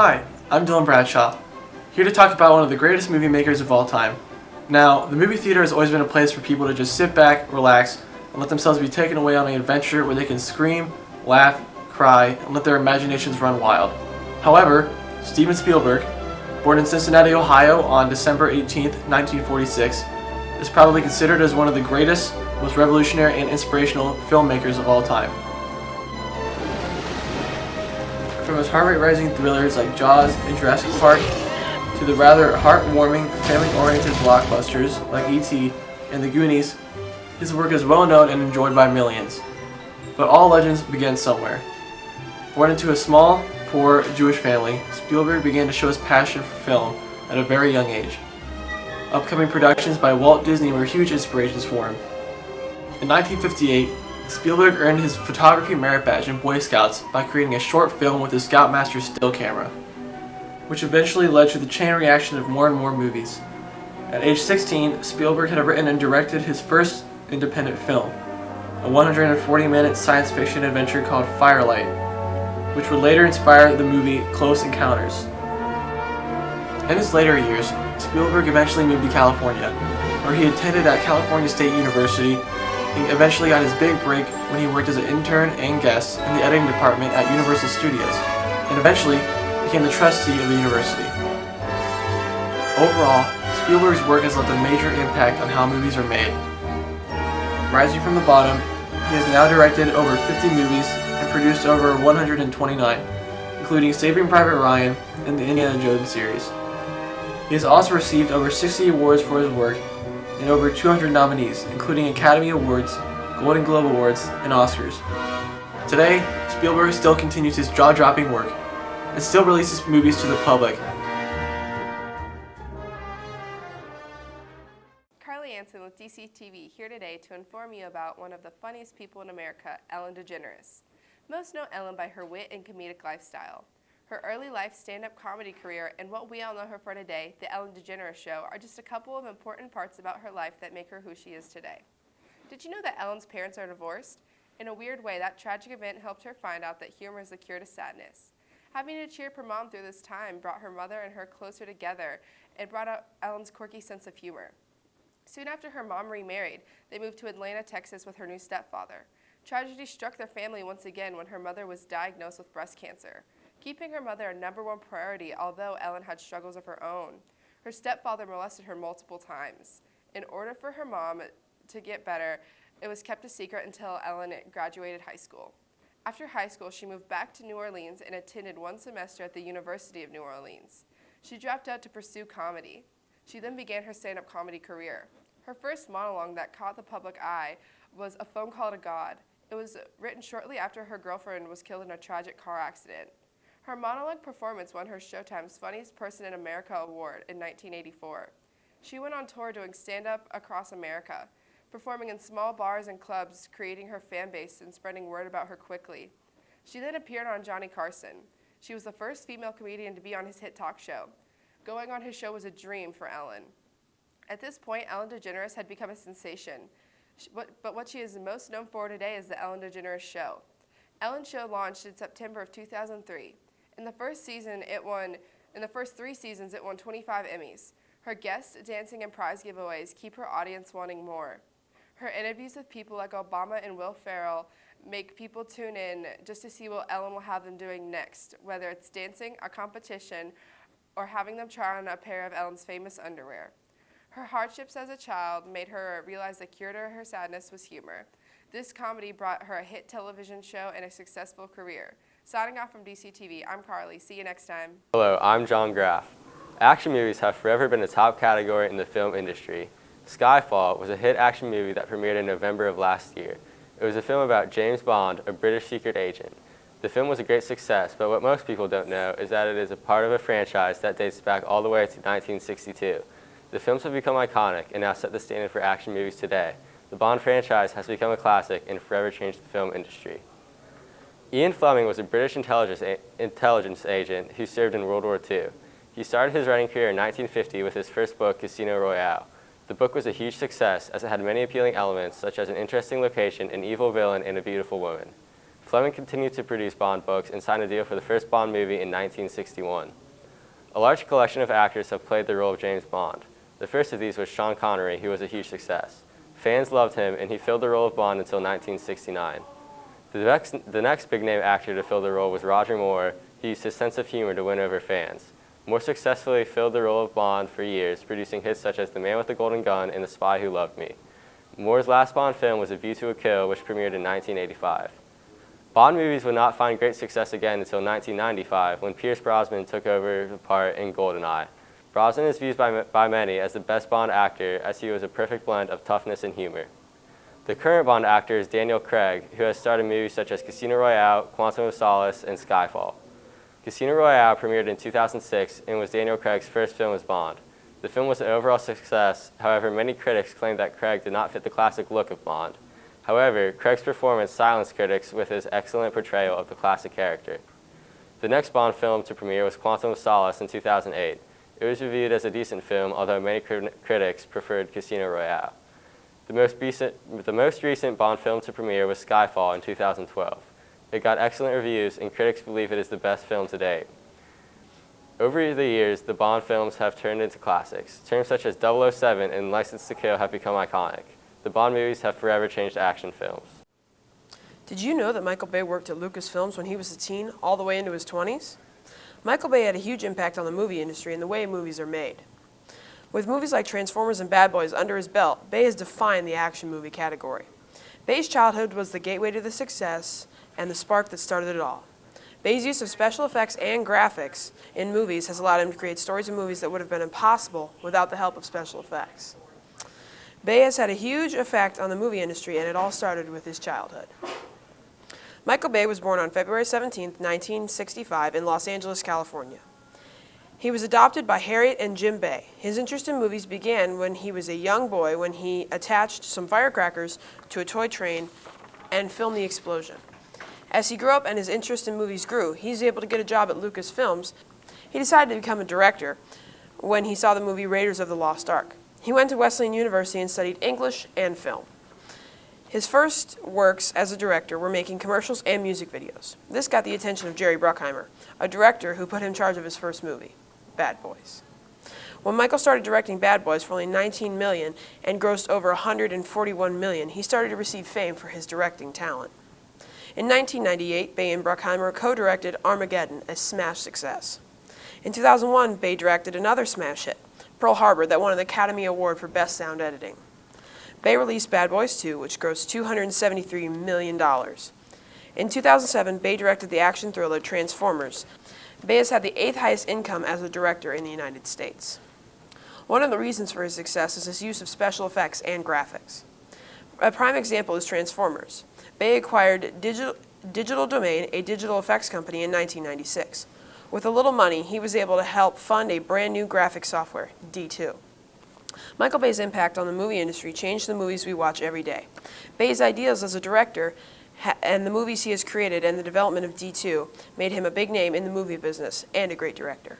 Hi, I'm Dylan Bradshaw, here to talk about one of the greatest movie makers of all time. Now, the movie theater has always been a place for people to just sit back, relax, and let themselves be taken away on an adventure where they can scream, laugh, cry, and let their imaginations run wild. However, Steven Spielberg, born in Cincinnati, Ohio on December 18, 1946, is probably considered as one of the greatest, most revolutionary, and inspirational filmmakers of all time. From his heart-rate-rising thrillers like Jaws and Jurassic Park, to the rather heartwarming, family-oriented blockbusters like E.T. and The Goonies, his work is well known and enjoyed by millions. But all legends begin somewhere. Born into a small, poor Jewish family, Spielberg began to show his passion for film at a very young age. Upcoming productions by Walt Disney were huge inspirations for him. In 1958, Spielberg earned his photography merit badge in Boy Scouts by creating a short film with his Scoutmaster still camera, which eventually led to the chain reaction of more and more movies. At age 16, Spielberg had written and directed his first independent film, a 140-minute science fiction adventure called Firelight, which would later inspire the movie Close Encounters. In his later years, Spielberg eventually moved to California, where he attended at California State University and eventually got his big break when he worked as an intern and guest in the editing department at Universal Studios, and eventually became the trustee of the university. Overall, Spielberg's work has left a major impact on how movies are made. Rising from the bottom, he has now directed over 50 movies and produced over 129, including Saving Private Ryan and the Indiana Jones series. He has also received over 60 awards for his work and over 200 nominees, including Academy Awards, Golden Globe Awards, and Oscars. Today, Spielberg still continues his jaw-dropping work and still releases movies to the public. Carly Anson with DCTV here today to inform you about one of the funniest people in America, Ellen DeGeneres. Most know Ellen by her wit and comedic lifestyle. Her early life stand-up comedy career and what we all know her for today, The Ellen DeGeneres Show, are just a couple of important parts about her life that make her who she is today. Did you know that Ellen's parents are divorced? In a weird way, that tragic event helped her find out that humor is the cure to sadness. Having to cheer up her mom through this time brought her mother and her closer together and brought out Ellen's quirky sense of humor. Soon after her mom remarried, they moved to Atlanta, Texas with her new stepfather. Tragedy struck their family once again when her mother was diagnosed with breast cancer, keeping her mother a #1 priority, although Ellen had struggles of her own. Her stepfather molested her multiple times. In order for her mom to get better, it was kept a secret until Ellen graduated high school. After high school, she moved back to New Orleans and attended one semester at the University of New Orleans. She dropped out to pursue comedy. She then began her stand-up comedy career. Her first monologue that caught the public eye was A Phone Call to God. It was written shortly after her girlfriend was killed in a tragic car accident. Her monologue performance won her Showtime's Funniest Person in America award in 1984. She went on tour doing stand-up across America, performing in small bars and clubs, creating her fan base and spreading word about her quickly. She then appeared on Johnny Carson. She was the first female comedian to be on his hit talk show. Going on his show was a dream for Ellen. At this point, Ellen DeGeneres had become a sensation. But what she is most known for today is the Ellen DeGeneres Show. Ellen's show launched in September of 2003. In the first 3 seasons, it won 25 Emmys. Her guests, dancing, and prize giveaways keep her audience wanting more. Her interviews with people like Obama and Will Ferrell make people tune in just to see what Ellen will have them doing next, whether it's dancing, a competition, or having them try on a pair of Ellen's famous underwear. Her hardships as a child made her realize the cure to her sadness was humor. This comedy brought her a hit television show and a successful career. Signing off from DCTV, I'm Carly. See you next time. Hello, I'm John Graff. Action movies have forever been a top category in the film industry. Skyfall was a hit action movie that premiered in November of last year. It was a film about James Bond, a British secret agent. The film was a great success, but what most people don't know is that it is a part of a franchise that dates back all the way to 1962. The films have become iconic and now set the standard for action movies today. The Bond franchise has become a classic and forever changed the film industry. Ian Fleming was a British intelligence agent who served in World War II. He started his writing career in 1950 with his first book, Casino Royale. The book was a huge success as it had many appealing elements such as an interesting location, an evil villain, and a beautiful woman. Fleming continued to produce Bond books and signed a deal for the first Bond movie in 1961. A large collection of actors have played the role of James Bond. The first of these was Sean Connery, who was a huge success. Fans loved him, and he filled the role of Bond until 1969. The next big-name actor to fill the role was Roger Moore, who used his sense of humor to win over fans. Moore successfully filled the role of Bond for years, producing hits such as The Man with the Golden Gun and The Spy Who Loved Me. Moore's last Bond film was A View to a Kill, which premiered in 1985. Bond movies would not find great success again until 1995, when Pierce Brosnan took over the part in GoldenEye. Brosnan is viewed by many as the best Bond actor, as he was a perfect blend of toughness and humor. The current Bond actor is Daniel Craig, who has starred in movies such as Casino Royale, Quantum of Solace, and Skyfall. Casino Royale premiered in 2006 and was Daniel Craig's first film as Bond. The film was an overall success, however, many critics claimed that Craig did not fit the classic look of Bond. However, Craig's performance silenced critics with his excellent portrayal of the classic character. The next Bond film to premiere was Quantum of Solace in 2008. It was reviewed as a decent film, although many critics preferred Casino Royale. The most recent Bond film to premiere was Skyfall in 2012. It got excellent reviews, and critics believe it is the best film to date. Over the years, the Bond films have turned into classics. Terms such as 007 and License to Kill have become iconic. The Bond movies have forever changed action films. Did you know that Michael Bay worked at Lucasfilms when he was a teen, all the way into his 20s? Michael Bay had a huge impact on the movie industry and the way movies are made. With movies like Transformers and Bad Boys under his belt, Bay has defined the action movie category. Bay's childhood was the gateway to the success and the spark that started it all. Bay's use of special effects and graphics in movies has allowed him to create stories and movies that would have been impossible without the help of special effects. Bay has had a huge effect on the movie industry, and it all started with his childhood. Michael Bay was born on February 17, 1965, in Los Angeles, California. He was adopted by Harriet and Jim Bay. His interest in movies began when he was a young boy when he attached some firecrackers to a toy train and filmed the explosion. As he grew up and his interest in movies grew, he was able to get a job at Lucasfilms. He decided to become a director when he saw the movie Raiders of the Lost Ark. He went to Wesleyan University and studied English and film. His first works as a director were making commercials and music videos. This got the attention of Jerry Bruckheimer, a director who put him in charge of his first movie, Bad Boys. When Michael started directing Bad Boys for only $19 million and grossed over $141 million, he started to receive fame for his directing talent. In 1998, Bay and Bruckheimer co-directed Armageddon, a smash success. In 2001, Bay directed another smash hit, Pearl Harbor, that won an Academy Award for Best Sound Editing. Bay released Bad Boys 2, which grossed $273 million. In 2007, Bay directed the action thriller Transformers. Bay has had the 8th highest income as a director in the United States. One of the reasons for his success is his use of special effects and graphics. A prime example is Transformers. Bay acquired Digital Domain, a digital effects company, in 1996. With a little money, he was able to help fund a brand new graphics software, D2. Michael Bay's impact on the movie industry changed the movies we watch every day. Bay's ideas as a director and the movies he has created and the development of D2 made him a big name in the movie business and a great director.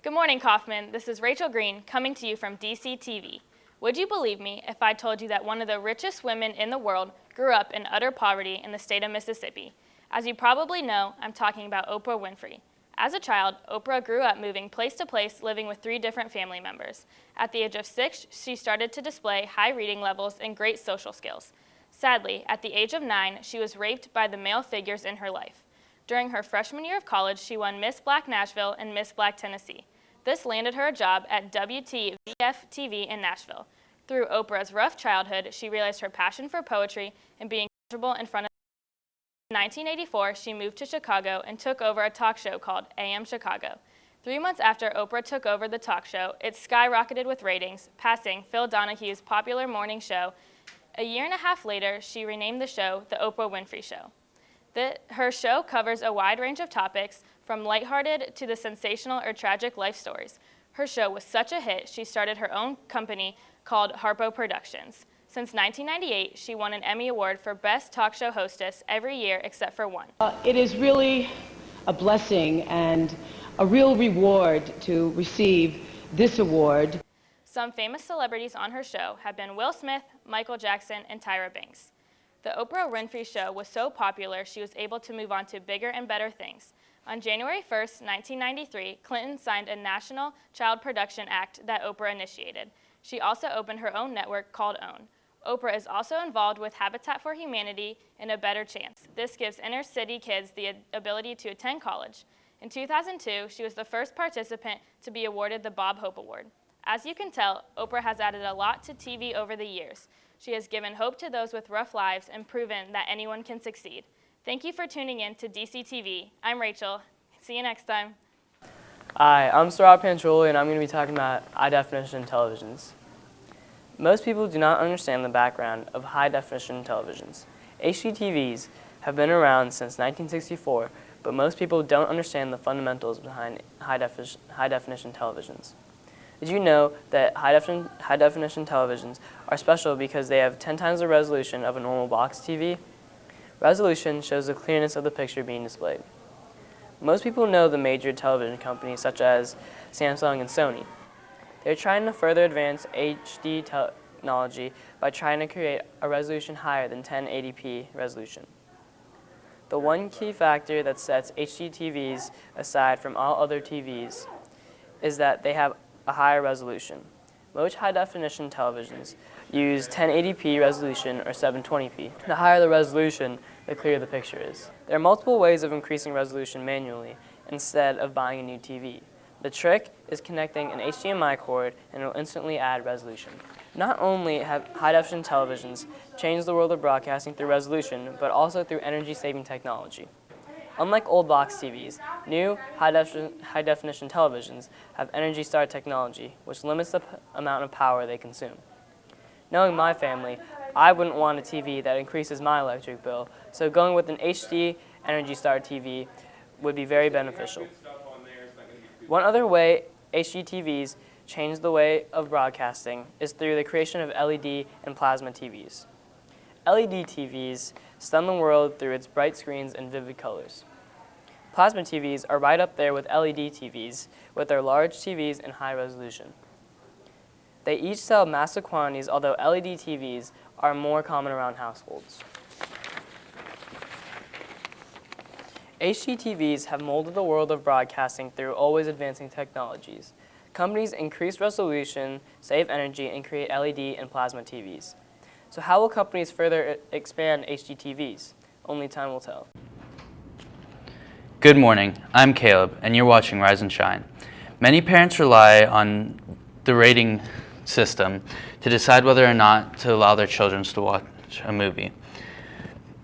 Good morning, Kaufman. This is Rachel Green coming to you from DC TV. Would you believe me if I told you that one of the richest women in the world grew up in utter poverty in the state of Mississippi? As you probably know, I'm talking about Oprah Winfrey. As a child, Oprah grew up moving place to place, living with 3 different family members. At the age of 6, she started to display high reading levels and great social skills. Sadly, at the age of 9, she was raped by the male figures in her life. During her freshman year of college, she won Miss Black Nashville and Miss Black Tennessee. This landed her a job at WTVF-TV in Nashville. Through Oprah's rough childhood, she realized her passion for poetry and being comfortable in front of. In 1984, she moved to Chicago and took over a talk show called AM Chicago. 3 months after Oprah took over the talk show, it skyrocketed with ratings, passing Phil Donahue's popular morning show. A year and a half later, she renamed the show The Oprah Winfrey Show. Her show covers a wide range of topics, from lighthearted to the sensational or tragic life stories. Her show was such a hit, she started her own company called Harpo Productions. Since 1998, she won an Emmy Award for Best Talk Show Hostess every year except for one. It is really a blessing and a real reward to receive this award. Some famous celebrities on her show have been Will Smith, Michael Jackson, and Tyra Banks. The Oprah Winfrey Show was so popular she was able to move on to bigger and better things. On January 1st, 1993, Clinton signed a National Child Production Act that Oprah initiated. She also opened her own network called OWN. Oprah is also involved with Habitat for Humanity and A Better Chance. This gives inner city kids the ability to attend college. In 2002, she was the first participant to be awarded the Bob Hope Award. As you can tell, Oprah has added a lot to TV over the years. She has given hope to those with rough lives and proven that anyone can succeed. Thank you for tuning in to DCTV. I'm Rachel. See you next time. Hi, I'm Saurabh Pancholi, and I'm going to be talking about high-definition televisions. Most people do not understand the background of high-definition televisions. HDTVs have been around since 1964, but most people don't understand the fundamentals behind high-definition televisions. Did you know that high-definition televisions are special because they have 10 times the resolution of a normal box TV? Resolution shows the clearness of the picture being displayed. Most people know the major television companies such as Samsung and Sony. They're trying to further advance HD technology by trying to create a resolution higher than 1080p resolution. The one key factor that sets HD TVs aside from all other TVs is that they have a higher resolution. Most high-definition televisions use 1080p resolution or 720p. The higher the resolution, the clearer the picture is. There are multiple ways of increasing resolution manually instead of buying a new TV. The trick is connecting an HDMI cord and it will instantly add resolution. Not only have high-definition televisions changed the world of broadcasting through resolution, but also through energy-saving technology. Unlike old box TVs, new high-definition televisions have Energy Star technology, which limits the amount of power they consume. Knowing my family, I wouldn't want a TV that increases my electric bill, so going with an HD Energy Star TV would be very beneficial. One other way HD TVs change the way of broadcasting is through the creation of LED and plasma TVs. LED TVs stun the world through its bright screens and vivid colors. Plasma TVs are right up there with LED TVs with their large TVs and high resolution. They each sell massive quantities, although LED TVs are more common around households. HD TVs have molded the world of broadcasting through always advancing technologies. Companies increase resolution, save energy, and create LED and plasma TVs. So how will companies further expand HD TVs? Only time will tell. Good morning, I'm Caleb, and you're watching Rise and Shine. Many parents rely on the rating system to decide whether or not to allow their children to watch a movie.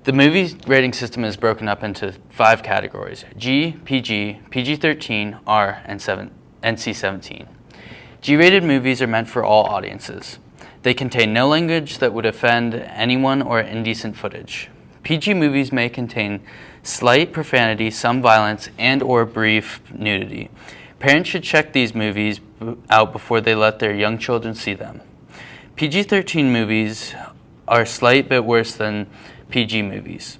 The movie rating system is broken up into 5 categories: G, PG, PG-13, R, and NC-17. G-rated movies are meant for all audiences. They contain no language that would offend anyone or indecent footage. PG movies may contain slight profanity, some violence, and/or brief nudity. Parents should check these movies out before they let their young children see them. PG-13 movies are a slight bit worse than PG movies.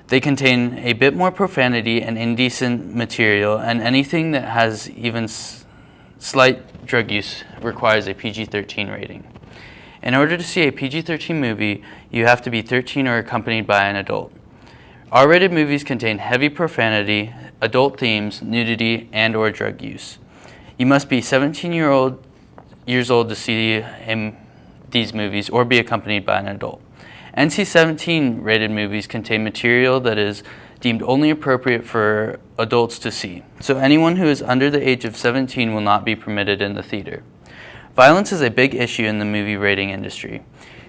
They contain a bit more profanity and indecent material, and anything that has even slight drug use requires a PG-13 rating. In order to see a PG-13 movie, you have to be 13 or accompanied by an adult. R-rated movies contain heavy profanity, adult themes, nudity, and/or drug use. You must be 17 years old to see these movies or be accompanied by an adult. NC-17 rated movies contain material that is deemed only appropriate for adults to see, so anyone who is under the age of 17 will not be permitted in the theater. Violence is a big issue in the movie rating industry.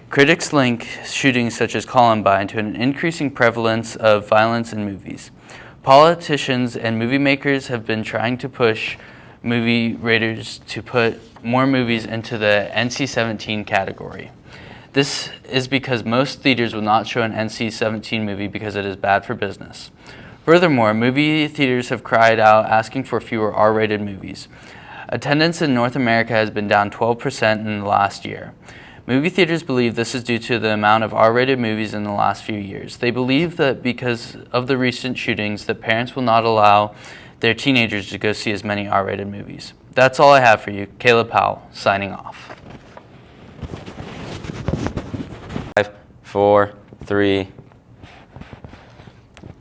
Critics link shootings such as Columbine to an increasing prevalence of violence in movies. Politicians and movie makers have been trying to push movie raters to put more movies into the NC-17 category. This is because most theaters will not show an NC-17 movie because it is bad for business. Furthermore, movie theaters have cried out asking for fewer R-rated movies. Attendance in North America has been down 12% in the last year. Movie theaters believe this is due to the amount of R-rated movies in the last few years. They believe that because of the recent shootings, that parents will not allow their teenagers to go see as many R-rated movies. That's all I have for you. Caleb Powell, signing off. 5, 4, 3.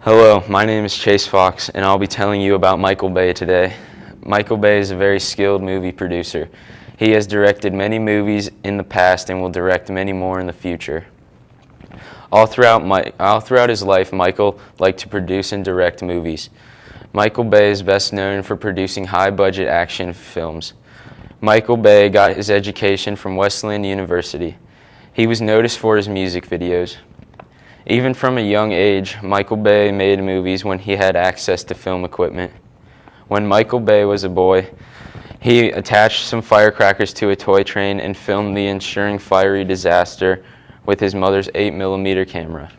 Hello, my name is Chase Fox, and I'll be telling you about Michael Bay today. Michael Bay is a very skilled movie producer. He has directed many movies in the past and will direct many more in the future. All throughout his life, Michael liked to produce and direct movies. Michael Bay is best known for producing high-budget action films. Michael Bay got his education from Wesleyan University. He was noticed for his music videos. Even from a young age, Michael Bay made movies when he had access to film equipment. When Michael Bay was a boy, he attached some firecrackers to a toy train and filmed the ensuing fiery disaster with his mother's 8mm camera.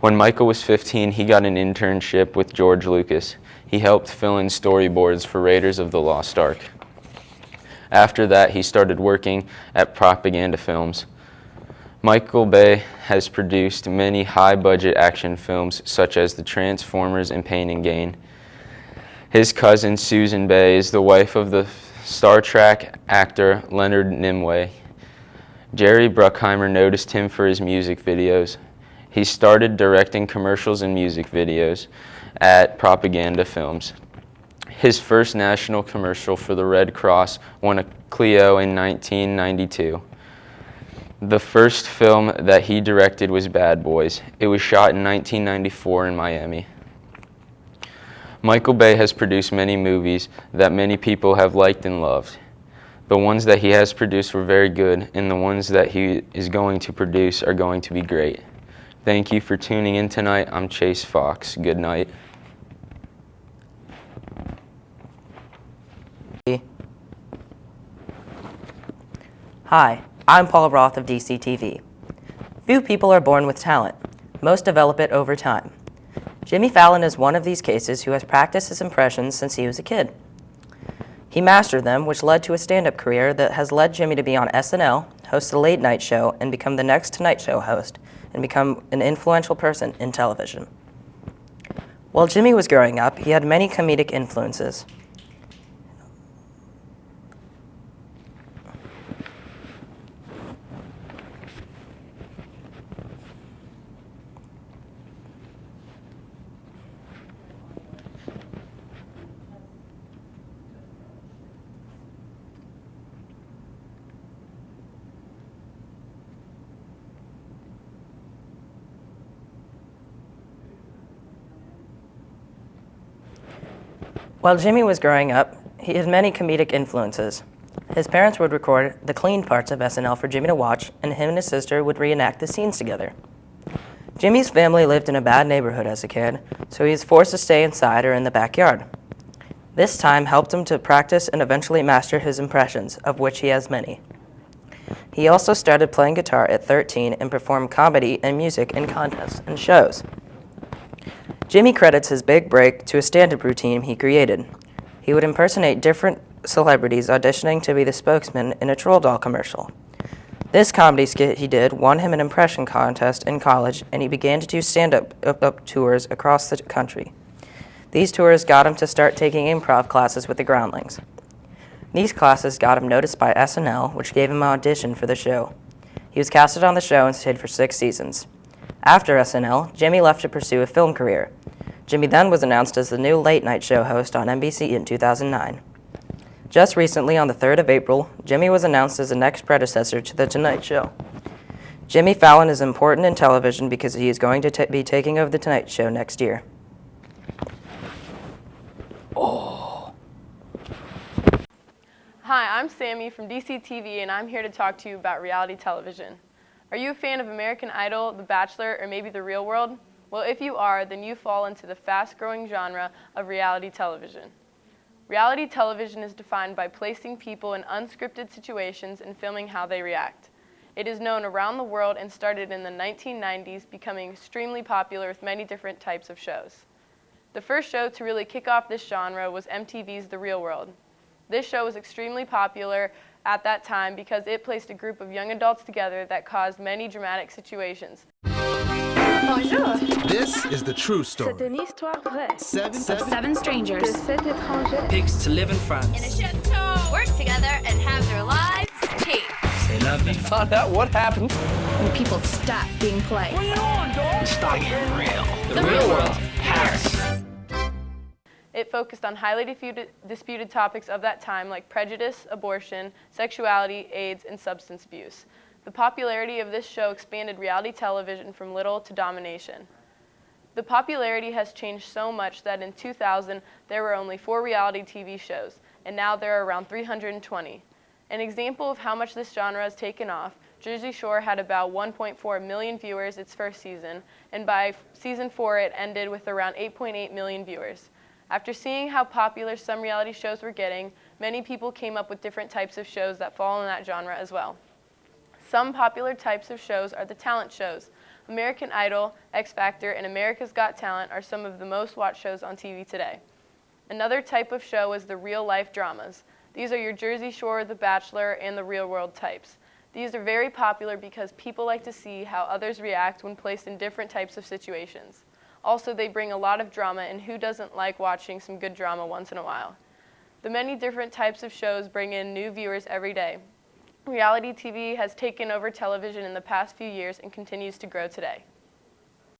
When Michael was 15, he got an internship with George Lucas. He helped fill in storyboards for Raiders of the Lost Ark. After that, he started working at Propaganda Films. Michael Bay has produced many high-budget action films such as The Transformers and Pain and Gain. His cousin Susan Bay is the wife of the Star Trek actor Leonard Nimoy. Jerry Bruckheimer noticed him for his music videos. He started directing commercials and music videos at Propaganda Films. His first national commercial for the Red Cross won a Clio in 1992. The first film that he directed was Bad Boys. It was shot in 1994 in Miami. Michael Bay has produced many movies that many people have liked and loved. The ones that he has produced were very good, and the ones that he is going to produce are going to be great. Thank you for tuning in tonight. I'm Chase Fox. Good night. Hi, I'm Paul Roth of DCTV. Few people are born with talent. Most develop it over time. Jimmy Fallon is one of these cases who has practiced his impressions since he was a kid. He mastered them, which led to a stand-up career that has led Jimmy to be on SNL, host a late night show, and become the next Tonight Show host, and become an influential person in television. While Jimmy was growing up, he had many comedic influences. While Jimmy was growing up, he had many comedic influences. His parents would record the clean parts of SNL for Jimmy to watch, and him and his sister would reenact the scenes together. Jimmy's family lived in a bad neighborhood as a kid, so he was forced to stay inside or in the backyard. This time helped him to practice and eventually master his impressions, of which he has many. He also started playing guitar at 13 and performed comedy and music in contests and shows. Jimmy credits his big break to a stand-up routine he created. He would impersonate different celebrities auditioning to be the spokesman in a Troll Doll commercial. This comedy skit he did won him an impression contest in college, and he began to do stand-up tours across the country. These tours got him to start taking improv classes with the Groundlings. These classes got him noticed by SNL, which gave him an audition for the show. He was casted on the show and stayed for 6 seasons. After SNL, Jimmy left to pursue a film career. Jimmy then was announced as the new late-night show host on NBC in 2009. Just recently, on the 3rd of April, Jimmy was announced as the next predecessor to The Tonight Show. Jimmy Fallon is important in television because he is going to be taking over The Tonight Show next year. Hi, I'm Sammy from DCTV, and I'm here to talk to you about reality television. Are you a fan of American Idol, The Bachelor, or maybe The Real World? Well, if you are, then you fall into the fast-growing genre of reality television. Reality television is defined by placing people in unscripted situations and filming how they react. It is known around the world and started in the 1990s, becoming extremely popular with many different types of shows. The first show to really kick off this genre was MTV's The Real World. This show was extremely popular at that time because it placed a group of young adults together that caused many dramatic situations. Bonjour. This is the true story. C'est une histoire vraie. Seven strangers. De cet étranger. Pigs to live in France. In a chateau. Work together and have their lives changed. C'est Find out what happens when people stop being polite. What are you on, dog? Start getting real. The real world, Paris. It focused on highly disputed topics of that time like prejudice, abortion, sexuality, AIDS, and substance abuse. The popularity of this show expanded reality television from little to domination. The popularity has changed so much that in 2000 there were only 4 reality TV shows, and now there are around 320. An example of how much this genre has taken off, Jersey Shore had about 1.4 million viewers its first season, and by season 4 it ended with around 8.8 million viewers. After seeing how popular some reality shows were getting, many people came up with different types of shows that fall in that genre as well. Some popular types of shows are the talent shows. American Idol, X Factor, and America's Got Talent are some of the most watched shows on TV today. Another type of show is the real-life dramas. These are your Jersey Shore, The Bachelor, and the Real World types. These are very popular because people like to see how others react when placed in different types of situations. Also, they bring a lot of drama, and who doesn't like watching some good drama once in a while? The many different types of shows bring in new viewers every day. Reality TV has taken over television in the past few years and continues to grow today.